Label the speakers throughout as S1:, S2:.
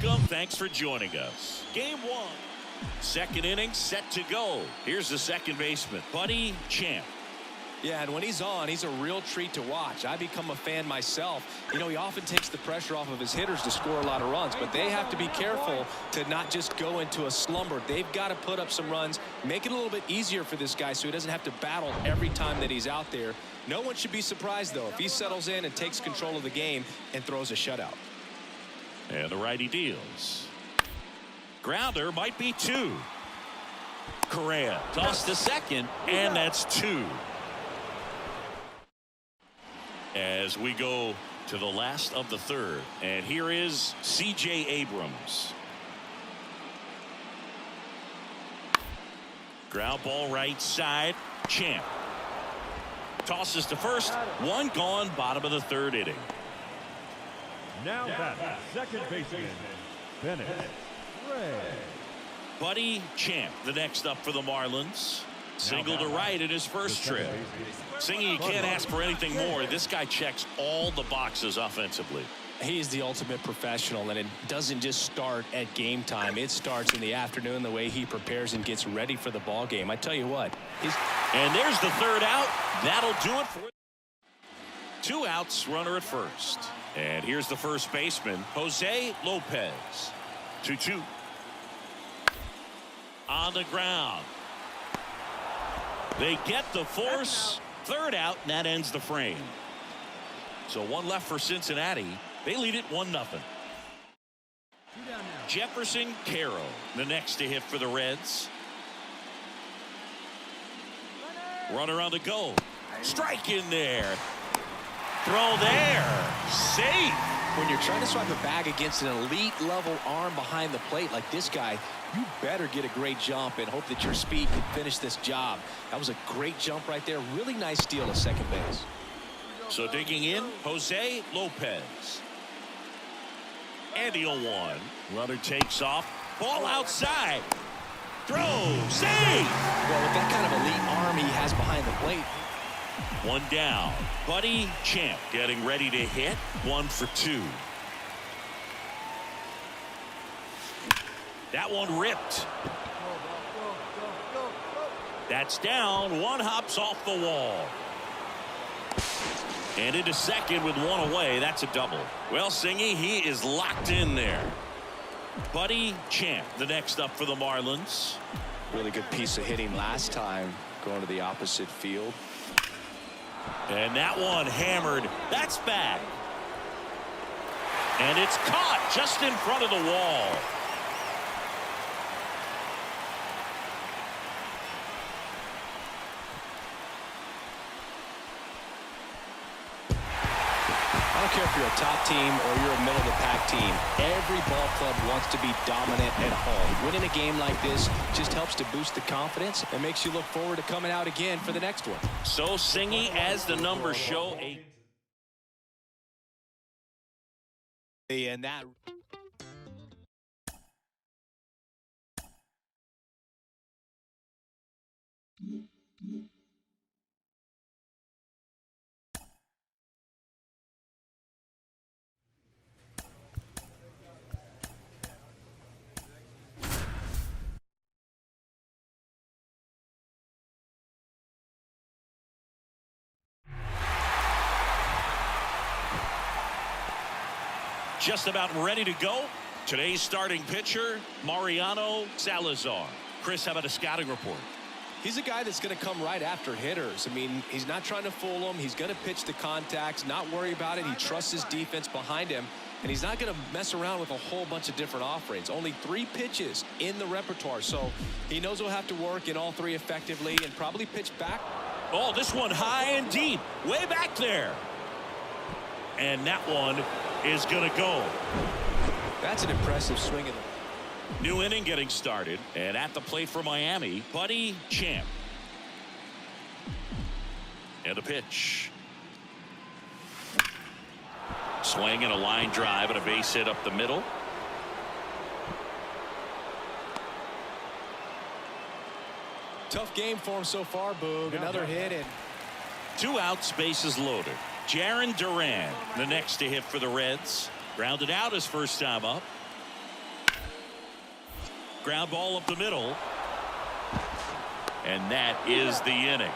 S1: Welcome. Thanks for joining us. Game one. Second inning set to go. Here's the second baseman, Buddy Champ.
S2: Yeah, and when he's on, he's a real treat to watch. I become a fan myself. You know, he often takes the pressure off of his hitters to score a lot of runs, but they have to be careful to not just go into a slumber. They've got to put up some runs, make it a little bit easier for this guy so he doesn't have to battle every time that he's out there. No one should be surprised, though, if he settles in and takes control of the game and throws a shutout.
S1: And the righty deals. Grounder might be two. Correa tossed to second, and that's two. As we go to the last of the third, and here is C.J. Abrams. Ground ball right side. Champ tosses to first. One gone. Bottom of the third inning.
S3: Now that second baseman Bennett.
S1: Buddy Champ, the next up for the Marlins. Single to right in his first trip. Singy, you can't ask for anything more. This guy checks all the boxes offensively.
S2: He is the ultimate professional, and it doesn't just start at game time. It starts in the afternoon, the way he prepares and gets ready for the ball game. I tell you what.
S1: And there's the third out. That'll do it for it. 2 outs, runner at first. And here's the first baseman, Jose Lopez. 2-2. On the ground. They get the force. Third out, and that ends the frame. So one left for Cincinnati. They lead it 1-0. Jefferson Caro, the next to hit for the Reds. Runner on the go. Strike in there. Throw there. Safe.
S2: When you're trying to swipe a bag against an elite level arm behind the plate like this guy, you better get a great jump and hope that your speed can finish this job. That was a great jump right there. Really nice steal at second base.
S1: So digging in, Jose Lopez. And the 0-1. Runner takes off. Ball outside. Throw. Save.
S2: Well, with that kind of elite arm he has behind the plate.
S1: One down. Buddy Champ getting ready to hit. 1 for 2. That one ripped. That's down. One hops off the wall. And into second with one away. That's a double. Well, Singy, he is locked in there. Buddy Champ, the next up for the Marlins.
S2: Really good piece of hitting last time, going to the opposite field.
S1: And that one hammered. That's back. And it's caught just in front of the wall.
S2: I don't care if you're a top team or you're a middle-of-the-pack team. Every ball club wants to be dominant at home. Winning a game like this just helps to boost the confidence and makes you look forward to coming out again for the next one.
S1: So Singy, as the numbers show,
S2: And that...
S1: just about ready to go. Today's starting pitcher, Mariano Salazar. Chris, how about a scouting report?
S2: He's a guy that's going to come right after hitters. I mean, he's not trying to fool them. He's going to pitch the contacts, not worry about it. He trusts his defense behind him, and he's not going to mess around with a whole bunch of different offerings. Only 3 pitches in the repertoire, so he knows he'll have to work in all 3 effectively and probably pitch back.
S1: Oh, this one high and deep, way back there. And that one is going to go.
S2: That's an impressive swing.
S1: New inning getting started, and at the plate for Miami, Buddy Champ. And a pitch. Swing and a line drive and a base hit up the middle.
S2: Tough game for him so far, Boog. Another hit and
S1: 2 outs, bases loaded. Jarren Duran, the next to hit for the Reds. Grounded out his first time up. Ground ball up the middle. And that is the inning.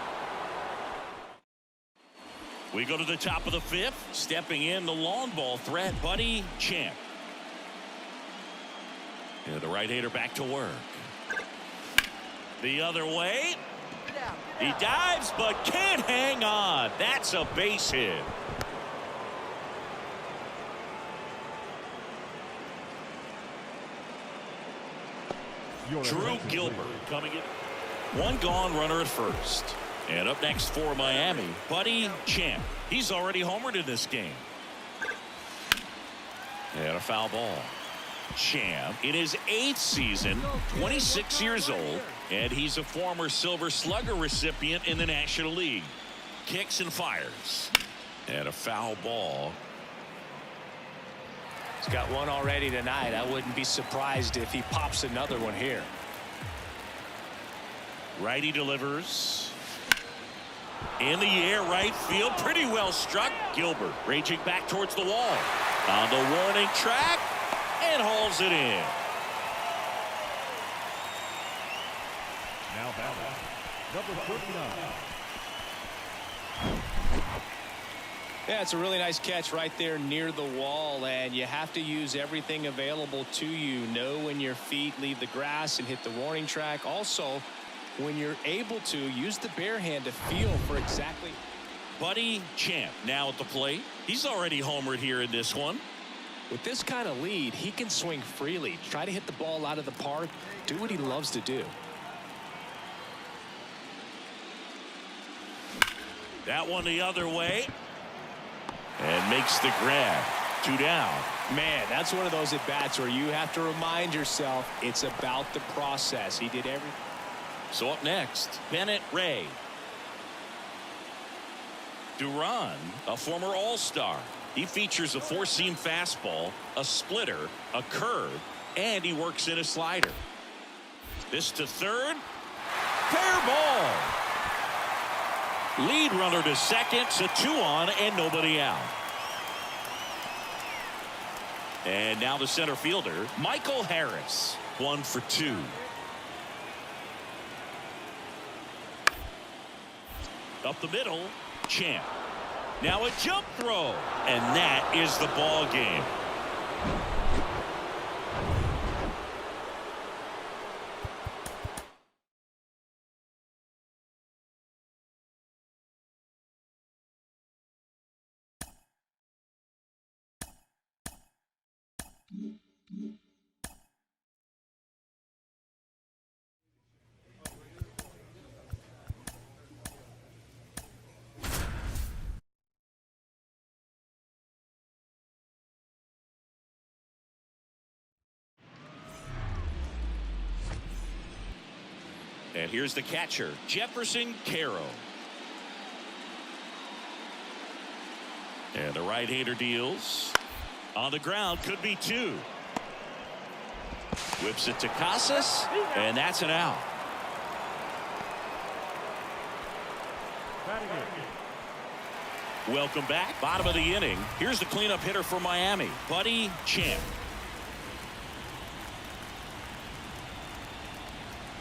S1: We go to the top of the fifth. Stepping in the long ball threat, Buddy Champ. And the right-hander back to work. The other way. He dives but can't hang on. That's a base hit. Drew Gilbert coming in. One gone, runner at first. And up next for Miami, Buddy Champ. He's already homered in this game. And a foul ball. Champ in his 8th season, 26 years old, and he's a former Silver Slugger recipient in the National League. Kicks and fires. And a foul ball.
S2: He's got one already tonight. I wouldn't be surprised if he pops another one here.
S1: Righty delivers. In the air, right field, pretty well struck. Gilbert raging back towards the wall. On the warning track, and hauls it in.
S3: Now batting, number 49.
S2: Yeah, it's a really nice catch right there near the wall, and you have to use everything available to you. Know when your feet leave the grass and hit the warning track. Also, when you're able to, use the bare hand to feel for exactly.
S1: Buddy Champ now at the plate. He's already homered here in this one.
S2: With this kind of lead, he can swing freely, try to hit the ball out of the park, do what he loves to do.
S1: That one the other way. And makes the grab. 2 down.
S2: Man, that's one of those at-bats where you have to remind yourself it's about the process. He did everything.
S1: So up next, Bennett Ray. Duran, a former All-Star. He features a 4-seam fastball, a splitter, a curve, and he works in a slider. This to third. Fair ball. Lead runner to second, so 2 on and nobody out. And now the center fielder, Michael Harris. 1 for 2. Up the middle, Champ. Now a jump throw, and that is the ball game. And here's the catcher, Jefferson Caro. And the right-hander deals. On the ground, could be 2. Whips it to Casas, and that's an out. Welcome back. Bottom of the inning. Here's the cleanup hitter for Miami, Buddy Champ.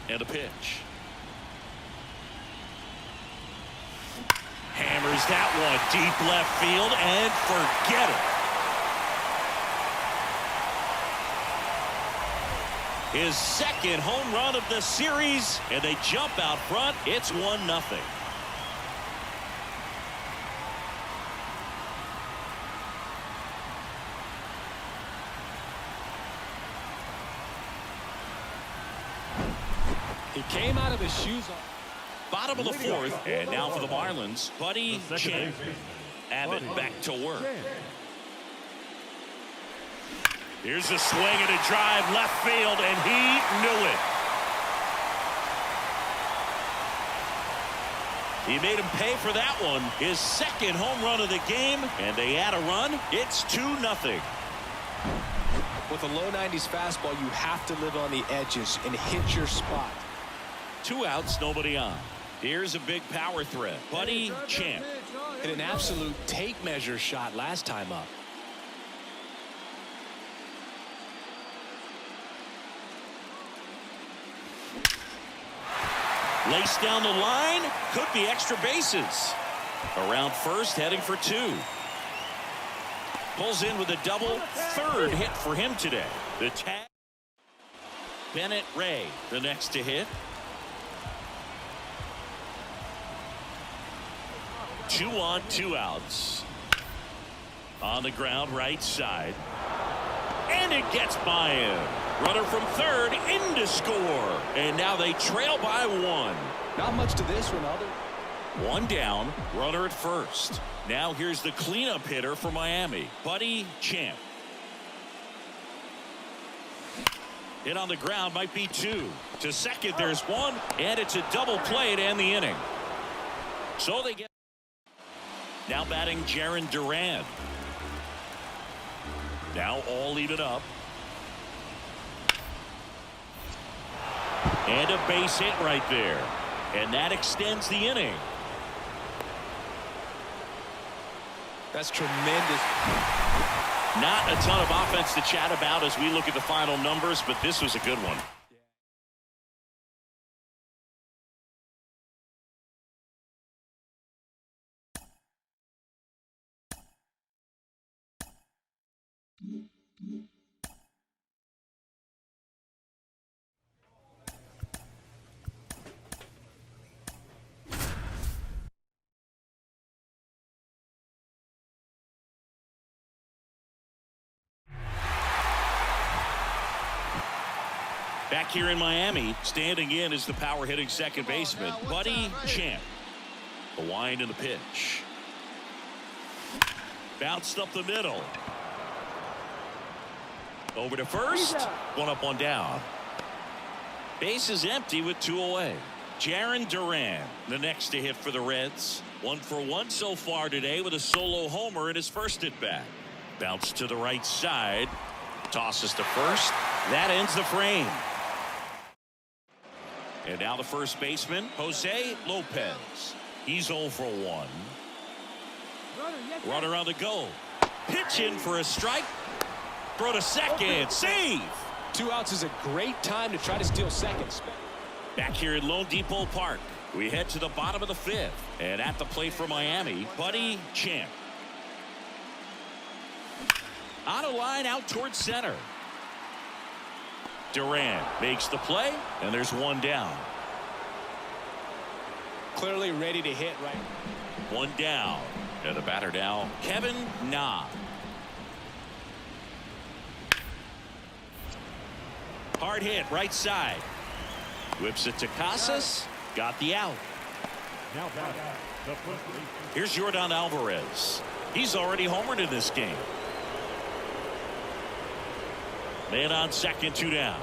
S1: And a pitch. Hammers that one deep left field and forget it. His second home run of the series, and they jump out front. It's 1-0.
S2: He came out of his shoes.
S1: Bottom of the 4th, and now for the Marlins, Buddy Champ. Abbott back to work. Here's a swing and a drive left field, and he knew it. He made him pay for that one. His second home run of the game, and they add a run. It's 2-0.
S2: With a low 90s fastball, you have to live on the edges and hit your spot.
S1: 2 outs, nobody on. Here's a big power threat, Buddy Champ.
S2: Hit an absolute tape measure shot last time up.
S1: Laced down the line. Could be extra bases. Around first, heading for 2. Pulls in with a double. Third hit for him today. The tag. Bennett Ray, the next to hit. 2 on, 2 outs. On the ground, right side. And it gets by him. Runner from third in to score. And now they trail by 1.
S2: Not much to this one, other.
S1: 1 down, runner at first. Now here's the cleanup hitter for Miami, Buddy Champ. Hit on the ground, might be 2. To second, there's 1, and it's a double play to end the inning. So they get. Now batting Jarren Duran. Now all even up. And a base hit right there. And that extends the inning.
S2: That's tremendous.
S1: Not a ton of offense to chat about as we look at the final numbers, but this was a good one. Back here in Miami, standing in is the power hitting second baseman, Buddy Champ. The wind and the pitch. Bounced up the middle. Over to first. 1 up, 1 down. Base is empty with 2 away. Jarren Duran, the next to hit for the Reds. 1 for 1 so far today with a solo homer in his first at bat. Bounce to the right side. Tosses to first. That ends the frame. And now the first baseman, Jose Lopez. He's 0 for 1. Runner on the go. Pitch in for a strike. Throw to second. Save.
S2: 2 outs is a great time to try to steal seconds.
S1: Back here at Lone Depot Park, we head to the bottom of the 5th. And at the plate for Miami, Buddy Champ. On a line out towards center. Duran makes the play, and there's 1 down.
S2: Clearly ready to hit right.
S1: 1 down. And the batter now, Kevin Na. Hard hit, right side. Whips it to Casas. Got the out.
S3: Now batting the first baseman.
S1: Here's Yordan Alvarez. He's already homered in this game. Man on second, 2 down.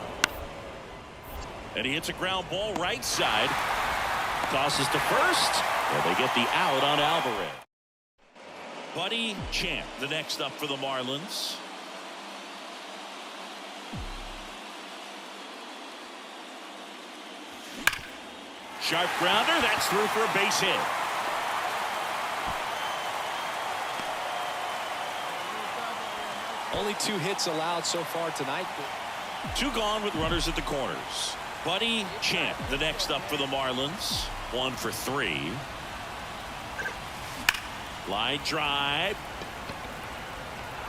S1: And he hits a ground ball right side. Tosses to first. And they get the out on Alvarez. Buddy Champ, the next up for the Marlins. Sharp grounder. That's through for a base hit.
S2: Only 2 hits allowed so far tonight.
S1: 2 gone with runners at the corners. Buddy Champ, the next up for the Marlins. 1 for 3. Line drive.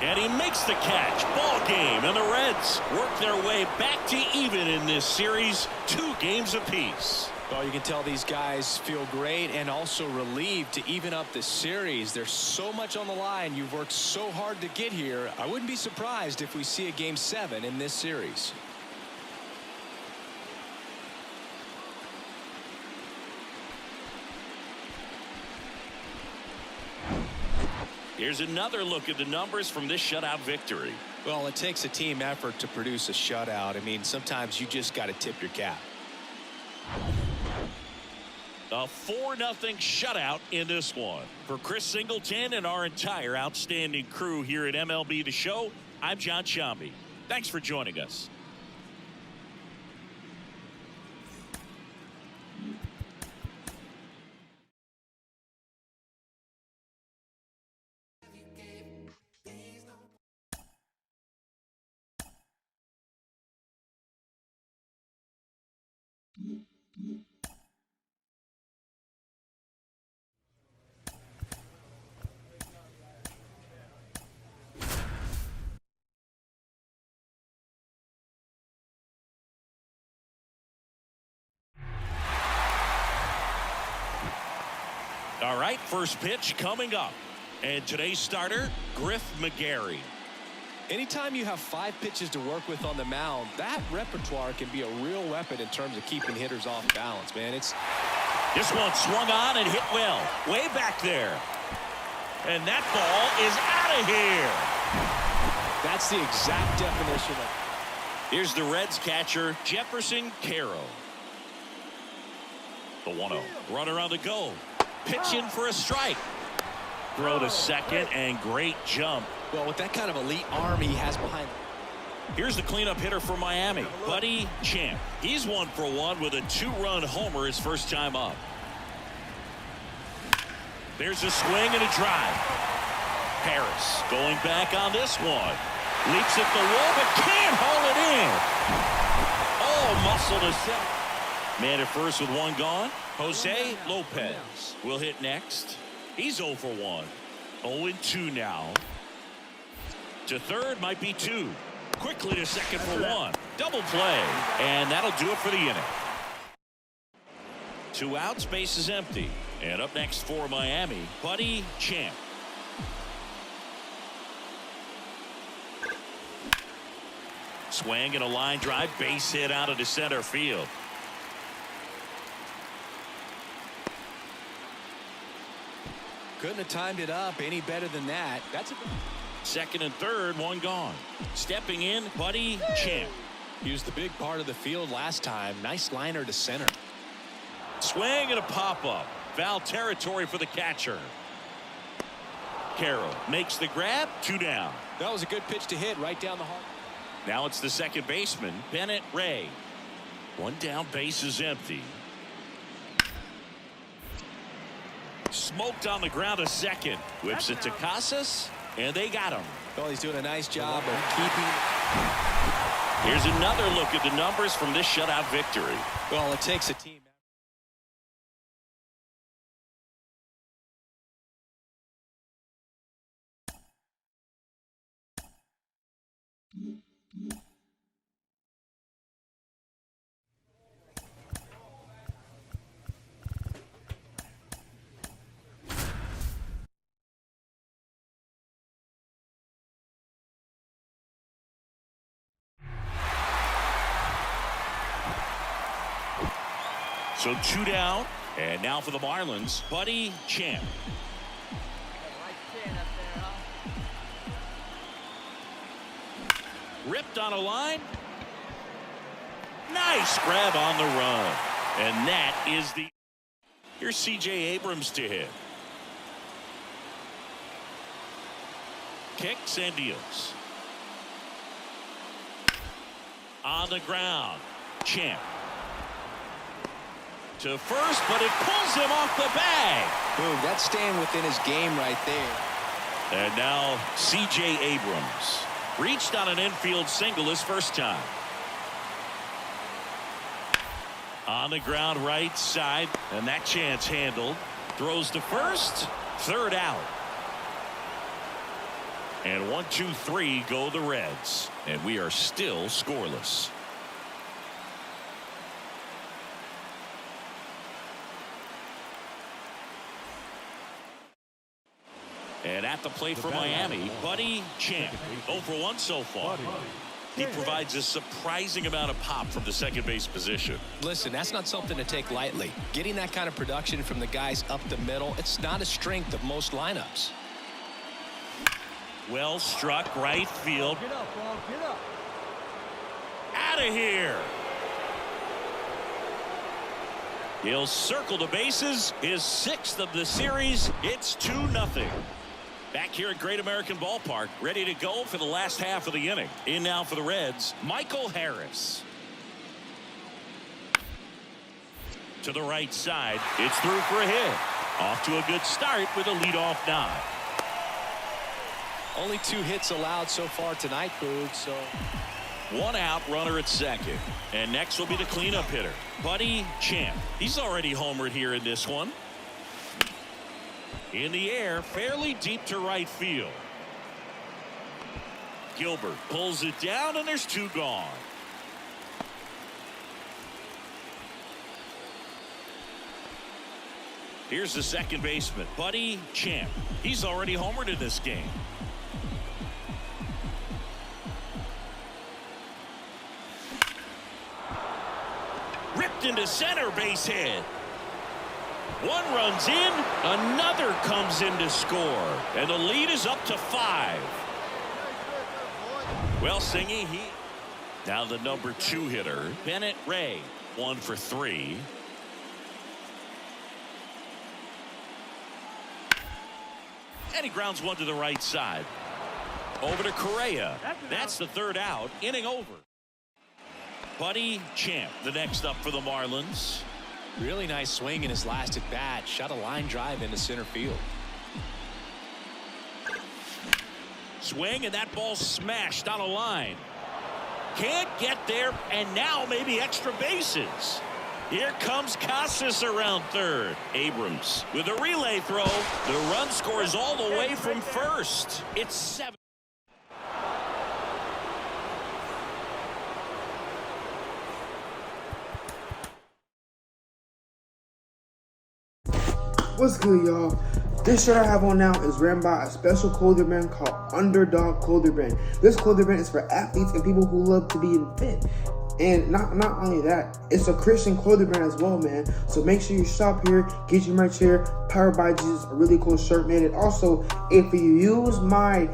S1: And he makes the catch. Ball game. And the Reds work their way back to even in this series. 2 games apiece.
S2: Well, you can tell these guys feel great and also relieved to even up this series. There's so much on the line. You've worked so hard to get here. I wouldn't be surprised if we see a game 7 in this series.
S1: Here's another look at the numbers from this shutout victory.
S2: Well, it takes a team effort to produce a shutout. I mean, sometimes you just got to tip your cap.
S1: A 4-0 shutout in this one. For Chris Singleton and our entire outstanding crew here at MLB The Show, I'm John Shambi. Thanks for joining us. All right, first pitch coming up. And today's starter, Griff McGarry.
S2: Anytime you have 5 pitches to work with on the mound, that repertoire can be a real weapon in terms of keeping hitters off balance, man.
S1: This one swung on and hit well. Way back there. And that ball is out of here.
S2: That's the exact definition of.
S1: Here's the Reds catcher, Jefferson Caro. The 1-0. Runner on the go. Pitch in for a strike. Throw to second and great jump.
S2: Well, with that kind of elite arm he has behind him.
S1: Here's the cleanup hitter for Miami, Buddy Champ. He's 1 for 1 with a 2-run homer his first time up. There's a swing and a drive. Harris going back on this one. Leaps at the wall but can't haul it in. Oh, muscle to center. Man at first with 1 gone. Jose Lopez will hit next. He's 0 for 1. 0-2 now. To third might be 2. Quickly to second for 1. Double play. And that'll do it for the inning. 2 outs, base is empty. And up next for Miami, Buddy Champ. Swing and a line drive, base hit out into center field.
S2: Couldn't have timed it up any better than that. That's a
S1: second and third, 1 gone. Stepping in, Buddy Champ.
S2: He was the big part of the field last time. Nice liner to center.
S1: Swing and a pop-up. Foul territory for the catcher. Carroll makes the grab. 2 down.
S2: That was a good pitch to hit right down the heart.
S1: Now it's the second baseman, Bennett Ray. 1 down, base is empty. Smoked on the ground to second. Whips it to Casas, and they got him.
S2: Well, he's doing a nice job of keeping.
S1: Here's another look at the numbers from this shutout victory.
S2: Well, it takes a team.
S1: So 2 down, and now for the Marlins, Buddy Champ. Ripped on a line. Nice grab on the run. And that is the. Here's C.J. Abrams to hit. Kicks and deals. On the ground. Champ. To first, but it pulls him off the bag.
S2: Boom, that's staying within his game right there.
S1: And now C.J. Abrams reached on an infield single his first time. On the ground right side, and that chance handled. Throws to first, 3rd out. And 1, 2, 3 go the Reds, and we are still scoreless. And at the plate for Miami, Buddy Champ. 0 for 1 so far. He provides a surprising amount of pop from the second base position.
S2: Listen, that's not something to take lightly. Getting that kind of production from the guys up the middle, it's not a strength of most lineups.
S1: Well struck right field.
S3: Get up, ball, get up.
S1: Out of here. He'll circle the bases. His 6th of the series. It's 2-0. Back here at Great American Ballpark, ready to go for the last half of the inning. In now for the Reds, Michael Harris. To the right side, it's through for a hit. Off to a good start with a leadoff nod.
S2: Only 2 hits allowed so far tonight, Boog, so.
S1: 1 out, runner at second. And next will be the cleanup hitter, Buddy Champ. He's already homered here in this one. In the air, fairly deep to right field. Gilbert pulls it down, and there's 2 gone. Here's the second baseman, Buddy Champ. He's already homered in this game. Ripped into center, base hit. One runs in, another comes in to score, and the lead is up to 5. Well, Singy, now the number 2 hitter, Bennett Ray, 1 for 3. And he grounds one to the right side. Over to Correa. That's the third out. Inning over. Buddy Champ, the next up for the Marlins.
S2: Really nice swing in his last at bat. Shot a line drive into center field.
S1: Swing, and that ball smashed on a line. Can't get there, and now maybe extra bases. Here comes Casas around third. Abrams with a relay throw. The run scores all the way from first. It's 7.
S4: What's good, y'all? This shirt I have on now is ran by a special clothing brand called Underdog Clothing Brand. This clothing brand is for athletes and people who love to be fit. And not only that, it's a Christian clothing brand as well, man. So make sure you shop here, get your merch here. Powered by Jesus, a really cool shirt, man. And also, if you use my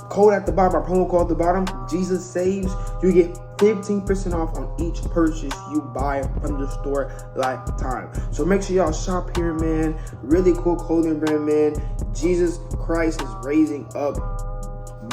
S4: code at the bottom, my promo code at the bottom, Jesus Saves, you get 15% off on each purchase you buy from the store lifetime. So make sure y'all shop here, man. Really cool clothing brand, man. Jesus Christ is raising up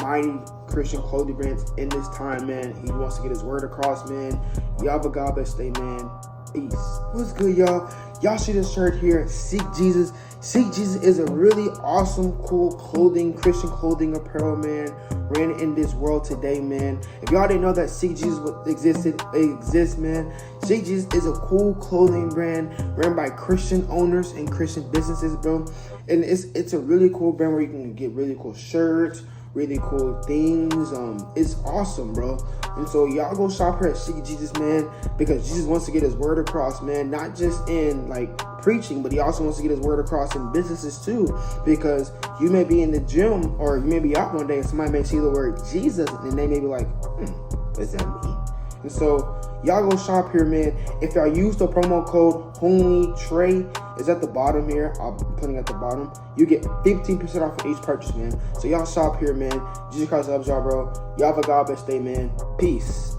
S4: mighty Christian clothing brands in this time, man. He wants to get his word across, man. Y'all have a God bless day, man. Peace. What's good, y'all? Y'all see this shirt here, Seek Jesus. Seek Jesus is a really awesome, cool clothing, Christian clothing apparel, man. Ran in this world today, man. If y'all didn't know that Seek Jesus exists, man. Seek Jesus is a cool clothing brand ran by Christian owners and Christian businesses, bro. And it's a really cool brand where you can get really cool shirts, really cool things. It's awesome, bro. And so y'all go shop here at Seek Jesus, man, because Jesus wants to get his word across, man. Not just in like preaching, but he also wants to get his word across in businesses too. Because you may be in the gym or you may be out one day and somebody may see the word Jesus and they may be like, what does that mean? And so y'all go shop here, man. If y'all use the promo code HOMIE-TRE, is at the bottom here. I'm putting it at the bottom. You get 15% off of each purchase, man. So y'all shop here, man. Jesus Christ loves y'all, bro. Y'all have a God bless day, man. Peace.